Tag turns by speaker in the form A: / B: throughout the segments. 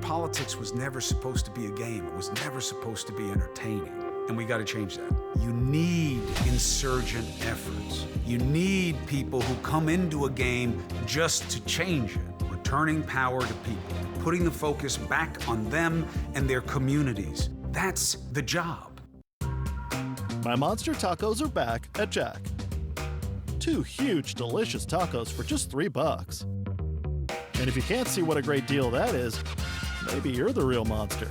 A: Politics was never supposed to be a game. It was never supposed to be entertaining. And we got to change that. You need insurgent efforts. You need people who come into a game just to change it. Returning power to people, putting the focus back on them and their communities. That's the job.
B: My monster tacos are back at Jack. 2 huge, delicious tacos for just $3. And if you can't see what a great deal that is, maybe you're the real monster.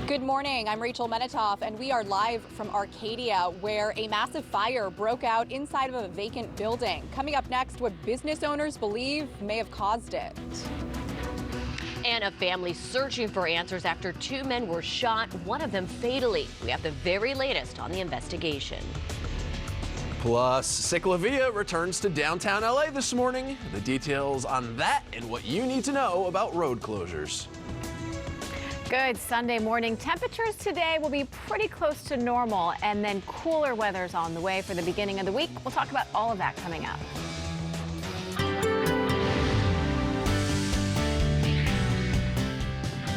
C: Good morning, I'm Rachel Menitoff, and we are live from Arcadia, where a massive fire broke out inside of a vacant building. Coming up next, what business owners believe may have caused it.
D: And a family searching for answers after 2 men were shot, one of them fatally. We have the very latest on the investigation.
E: Plus, Ciclavia returns to downtown LA this morning. The details on that and what you need to know about road closures.
F: Good Sunday morning. Temperatures today will be pretty close to normal, and then cooler weather's on the way for the beginning of the week. We'll talk about all of that coming up.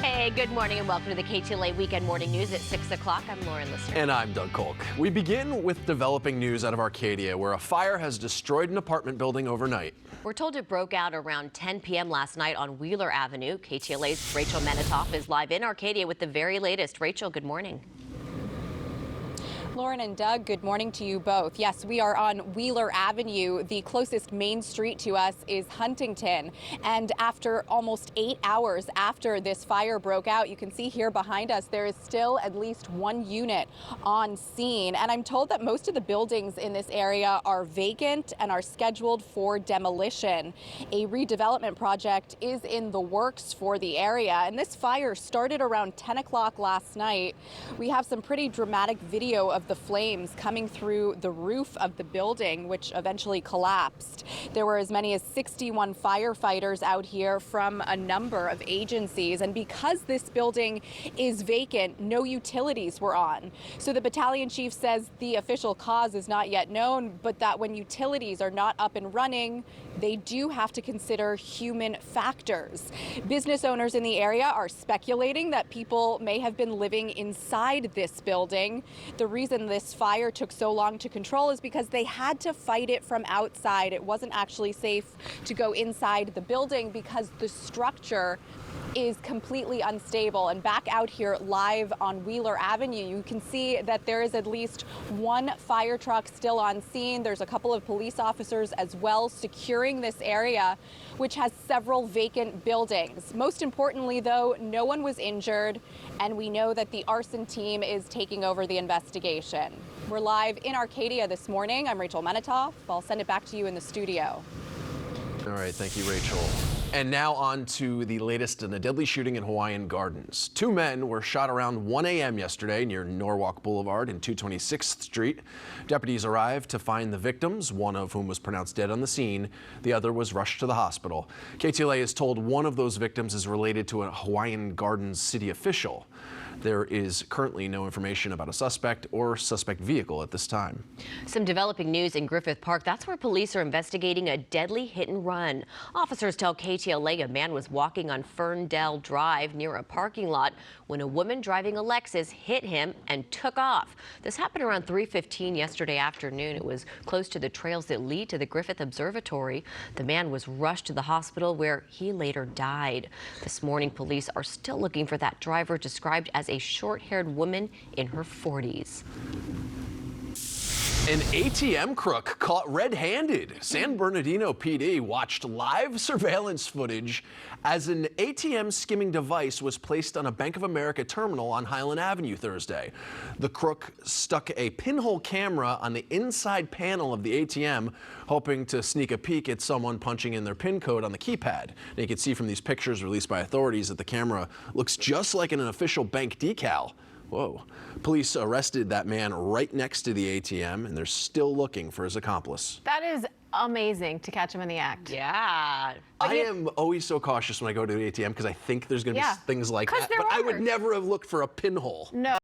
D: Hey, good morning and welcome to the Ktla Weekend Morning News at 6 o'clock. I'm Lauren Lister.
E: And I'm Doug Kolk. We begin with developing news out of Arcadia, where a fire has destroyed an apartment building overnight.
D: We're told it broke out around 10 p.m. last night on Wheeler Avenue. KTLA's Rachel Menitoff is live in Arcadia with the very latest. Rachel, good morning.
C: Lauren and Doug, good morning to you both. Yes, we are on Wheeler Avenue. The closest main street to us is Huntington. And after almost 8 hours after this fire broke out, you can see here behind us, there is still at least 1 unit on scene. And I'm told that most of the buildings in this area are vacant and are scheduled for demolition. A redevelopment project is in the works for the area. And this fire started around 10 o'clock last night. We have some pretty dramatic video of the flames coming through the roof of the building, which eventually collapsed. There were as many as 61 firefighters out here from a number of agencies, and because this building is vacant, no utilities were on. So the battalion chief says the official cause is not yet known, but that when utilities are not up and running, they do have to consider human factors. Business owners in the area are speculating that people may have been living inside this building. The reason this fire took so long to control is because they had to fight it from outside. It wasn't actually safe to go inside the building because the structure is completely unstable. And back out here live on Wheeler Avenue, you can see that there is at least 1 fire truck still on scene. There's a couple of police officers as well securing this area, which has several vacant buildings. Most importantly, though, no one was injured, and we know that the arson team is taking over the investigation. We're live in Arcadia this morning. I'm Rachel Menitoff. I'll send it back to you in the studio.
E: All right, thank you, Rachel. And now on to the latest in a deadly shooting in Hawaiian Gardens. 2 men were shot around 1 a.m. yesterday near Norwalk Boulevard and 226th Street. Deputies arrived to find the victims, one of whom was pronounced dead on the scene. The other was rushed to the hospital. KTLA is told one of those victims is related to a Hawaiian Gardens city official. There is currently no information about a suspect or suspect vehicle at this time.
D: Some developing news in Griffith Park. That's where police are investigating a deadly hit and run. Officers tell KTLA a man was walking on Ferndale Drive near a parking lot when a woman driving a Lexus hit him and took off. This happened around 3:15 yesterday afternoon. It was close to the trails that lead to the Griffith Observatory. The man was rushed to the hospital where he later died. This morning, police are still looking for that driver, described as a short-haired woman in her 40s.
E: An ATM crook caught red-handed. San Bernardino PD watched live surveillance footage as an ATM skimming device was placed on a Bank of America terminal on Highland Avenue Thursday. The crook stuck a pinhole camera on the inside panel of the ATM, hoping to sneak a peek at someone punching in their PIN code on the keypad. And you can see from these pictures released by authorities that the camera looks just like an official bank decal. Whoa. Police arrested that man right next to the ATM, and they're still looking for his accomplice.
F: That is amazing to catch him in the act.
D: Yeah.
E: I am always so cautious when I go to the ATM because I think there's going to be things like that. But I would never have looked for a pinhole.
F: No.